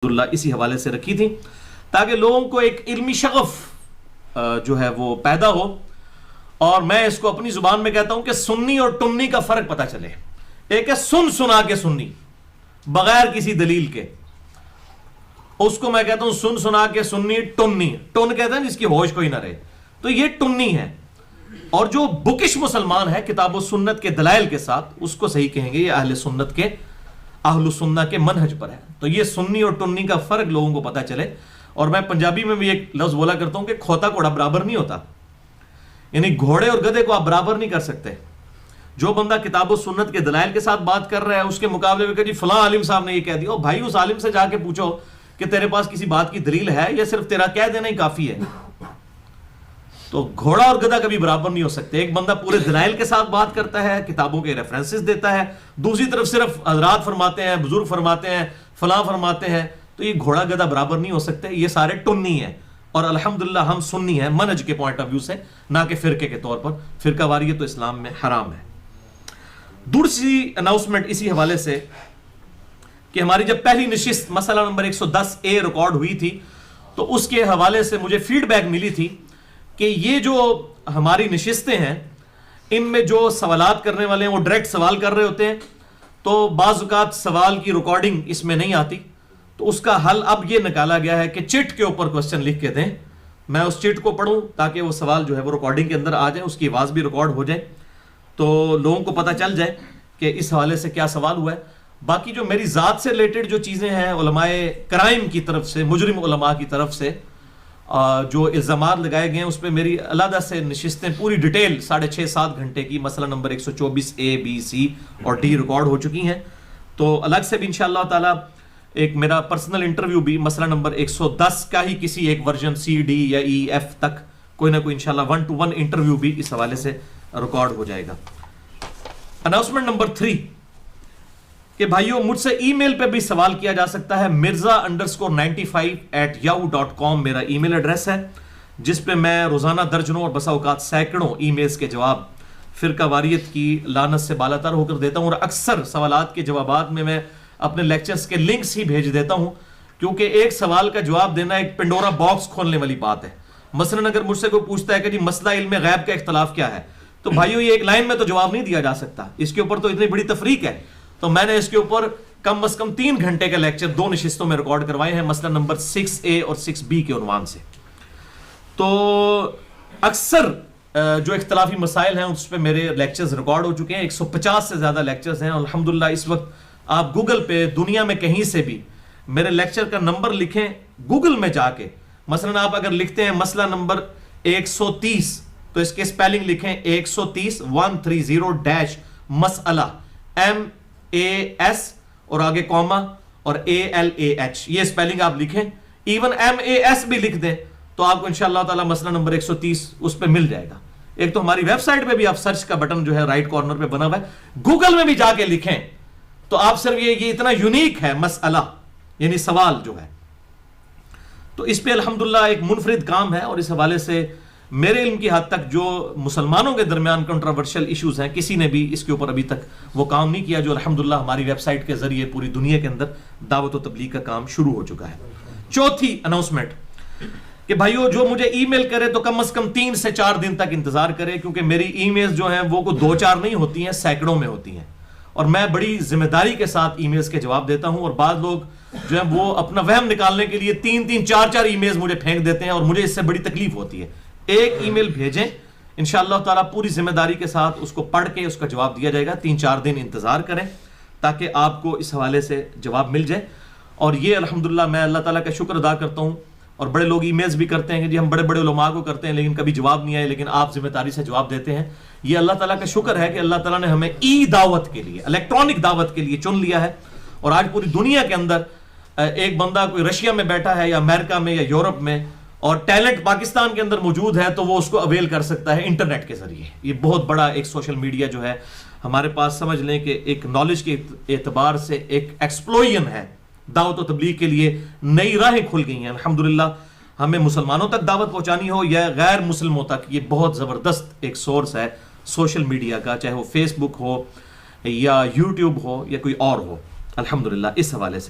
اللہ اسی حوالے سے رکھی تھی تاکہ لوگوں کو ایک علمی شغف جو ہے وہ پیدا ہو، اور میں اس کو اپنی زبان میں کہتا ہوں کہ سنی اور ٹنی کا فرق پتہ چلے۔ ایک ہے سن سنا کے سنی بغیر کسی دلیل کے، اس کو میں کہتا ہوں سن سنا کے سنی ٹنی، ٹن کہتے ہیں جس کی ہوش کوئی نہ رہے، تو یہ ٹنی ہے۔ اور جو بکش مسلمان ہے کتاب و سنت کے دلائل کے ساتھ، اس کو صحیح کہیں گے یہ اہل سنت کے اہل سنہ کے منہج پر ہے۔ تو یہ سنی اور ٹنی کا فرق لوگوں کو پتہ چلے۔ اور میں پنجابی میں بھی ایک لفظ بولا کرتا ہوں کہ کھوتا گھوڑا برابر نہیں ہوتا، یعنی گھوڑے اور گدھے کو آپ برابر نہیں کر سکتے۔ جو بندہ کتاب و سنت کے دلائل کے ساتھ بات کر رہا ہے، اس کے مقابلے میں کہ جی فلاں عالم صاحب نے یہ کہہ دیا، بھائی اس عالم سے جا کے پوچھو کہ تیرے پاس کسی بات کی دلیل ہے یا صرف تیرا کہہ دینا ہی کافی ہے۔ تو گھوڑا اور گدھا کبھی برابر نہیں ہو سکتے۔ ایک بندہ پورے دلائل کے ساتھ بات کرتا ہے، کتابوں کے ریفرنسز دیتا ہے، دوسری طرف صرف حضرات فرماتے ہیں، بزرگ فرماتے ہیں، فلاں فرماتے ہیں، تو یہ گھوڑا گدھا برابر نہیں ہو سکتے۔ یہ سارے ٹنی ہیں، اور الحمدللہ ہم سنی ہیں منہج کے پوائنٹ آف ویو سے، نہ کہ فرقے کے طور پر۔ فرقہ واریت تو اسلام میں حرام ہے۔ دوسری اناؤنسمنٹ اسی حوالے سے کہ ہماری جب پہلی نشست مسئلہ نمبر 110A ریکارڈ ہوئی تھی، تو اس کے حوالے سے مجھے فیڈ بیک ملی تھی کہ یہ جو ہماری نشستیں ہیں، ان میں جو سوالات کرنے والے ہیں وہ ڈائریکٹ سوال کر رہے ہوتے ہیں، تو بعض اوقات سوال کی ریکارڈنگ اس میں نہیں آتی۔ تو اس کا حل اب یہ نکالا گیا ہے کہ چٹ کے اوپر کوسچن لکھ کے دیں، میں اس چٹ کو پڑھوں تاکہ وہ سوال جو ہے وہ ریکارڈنگ کے اندر آ جائے، اس کی آواز بھی ریکارڈ ہو جائے، تو لوگوں کو پتہ چل جائے کہ اس حوالے سے کیا سوال ہوا ہے۔ باقی جو میری ذات سے ریلیٹڈ جو چیزیں ہیں، علماء کرائم کی طرف سے، مجرم علماء کی طرف سے جو الزامات لگائے گئے ہیں، اس پہ میری علیحدہ سے نشستیں پوری ڈیٹیل 6.5-7 گھنٹے کی مسئلہ نمبر 124A B C اور D ریکارڈ ہو چکی ہیں۔ تو الگ سے بھی انشاءاللہ تعالی ایک میرا پرسنل انٹرویو بھی مسئلہ نمبر 110 کا ہی کسی ایک ورژن C D یا E F تک کوئی نہ کوئی انشاءاللہ 1-to-1 انٹرویو بھی اس حوالے سے ریکارڈ ہو جائے گا۔ اناؤنسمنٹ نمبر 3 کہ بھائیو مجھ سے ای میل پہ بھی سوال کیا جا سکتا ہے۔ mirza_95@yahoo.com میرا ای میل ایڈریس ہے، جس پہ میں روزانہ درجنوں اور بسا اوقات سینکڑوں ای میلز کے جواب فرقہ واریت کی لعنت سے بالاتر ہو کر دیتا ہوں، اور اکثر سوالات کے جوابات میں اپنے لیکچرز کے لنکس ہی بھیج دیتا ہوں، کیونکہ ایک سوال کا جواب دینا ایک پنڈورا باکس کھولنے والی بات ہے۔ مثلا اگر مجھ سے کوئی پوچھتا ہے کہ جی مسئلہ علم غیب کا اختلاف کیا ہے، تو بھائیو یہ ایک لائن میں تو جواب نہیں دیا جا سکتا، اس کے اوپر تو اتنی بڑی تفریق ہے۔ تو میں نے اس کے اوپر کم از کم 3 گھنٹے کا لیکچر 2 نشستوں میں ریکارڈ کروائے ہیں، مسئلہ نمبر 6A اور 6B کے عنوان سے۔ تو اکثر جو اختلافی مسائل ہیں اس پہ میرے لیکچرز ریکارڈ ہو چکے ہیں، 150 سے زیادہ لیکچرز ہیں۔ الحمدللہ اس وقت آپ گوگل پہ دنیا میں کہیں سے بھی میرے لیکچر کا نمبر لکھیں گوگل میں جا کے، مثلا آپ اگر لکھتے ہیں مسئلہ نمبر 130 تو اس کے سپیلنگ لکھیں 130 130 مسئلہ MAS اور آگے کوما اور ALAH، یہ سپیلنگ آپ لکھیں، ایون MAS بھی لکھ دیں تو آپ کو انشاءاللہ تعالی مسئلہ نمبر 130 اس پہ مل جائے گا۔ ایک تو ہماری ویب سائٹ پہ بھی آپ سرچ کا بٹن جو ہے رائٹ کارنر پہ بنا ہوا ہے، گوگل میں بھی جا کے لکھیں تو آپ صرف یہ اتنا یونیک ہے مسئلہ، یعنی سوال جو ہے، تو اس پہ الحمدللہ ایک منفرد کام ہے۔ اور اس حوالے سے میرے علم کی حد تک جو مسلمانوں کے درمیان کنٹراورشل ایشوز ہیں، کسی نے بھی اس کے اوپر ابھی تک وہ کام نہیں کیا، جو الحمدللہ ہماری ویب سائٹ کے ذریعے پوری دنیا کے اندر دعوت و تبلیغ کا کام شروع ہو چکا ہے۔ چوتھی اناؤنسمنٹ کہ بھائیو جو مجھے ای میل کرے تو کم از کم 3 سے 4 دن تک انتظار کرے، کیونکہ میری ای میلز جو ہیں وہ 2-4 نہیں ہوتی ہیں، سینکڑوں میں ہوتی ہیں، اور میں بڑی ذمہ داری کے ساتھ ای میلز کے جواب دیتا ہوں۔ اور بعض لوگ جو ہیں وہ اپنا وہم نکالنے کے لیے 3-3 4-4 ای میلز مجھے پھینک دیتے ہیں، اور مجھے اس سے بڑی تکلیف ہوتی ہے۔ ایک ای میل بھیجیں، انشاءاللہ تعالیٰ پوری ذمہ داری کے ساتھ اس کو پڑھ کے اس کا جواب دیا جائے گا۔ 3-4 دن انتظار کریں تاکہ آپ کو اس حوالے سے جواب مل جائے۔ اور یہ الحمدللہ میں اللہ تعالیٰ کا شکر ادا کرتا ہوں، اور بڑے لوگ ای میلز بھی کرتے ہیں کہ جی ہم بڑے بڑے علماء کو کرتے ہیں لیکن کبھی جواب نہیں آئے، لیکن آپ ذمہ داری سے جواب دیتے ہیں۔ یہ اللہ تعالیٰ کا شکر ہے کہ اللہ تعالیٰ نے ہمیں ای دعوت کے لیے، الیکٹرانک دعوت کے لیے چن لیا ہے، اور آج پوری دنیا کے اندر ایک بندہ کوئی رشیا میں بیٹھا ہے یا امریکہ میں یا یورپ میں، اور ٹیلنٹ پاکستان کے اندر موجود ہے، تو وہ اس کو اویل کر سکتا ہے انٹرنیٹ کے ذریعے۔ یہ بہت بڑا ایک سوشل میڈیا جو ہے ہمارے پاس، سمجھ لیں کہ ایک نالج کے اعتبار سے ایک ایکسپلوژن ہے، دعوت و تبلیغ کے لیے نئی راہیں کھل گئی ہیں الحمدللہ۔ ہمیں مسلمانوں تک دعوت پہنچانی ہو یا غیر مسلموں تک، یہ بہت زبردست ایک سورس ہے سوشل میڈیا کا، چاہے وہ فیس بک ہو یا یوٹیوب ہو یا کوئی اور ہو، الحمدللہ اس حوالے سے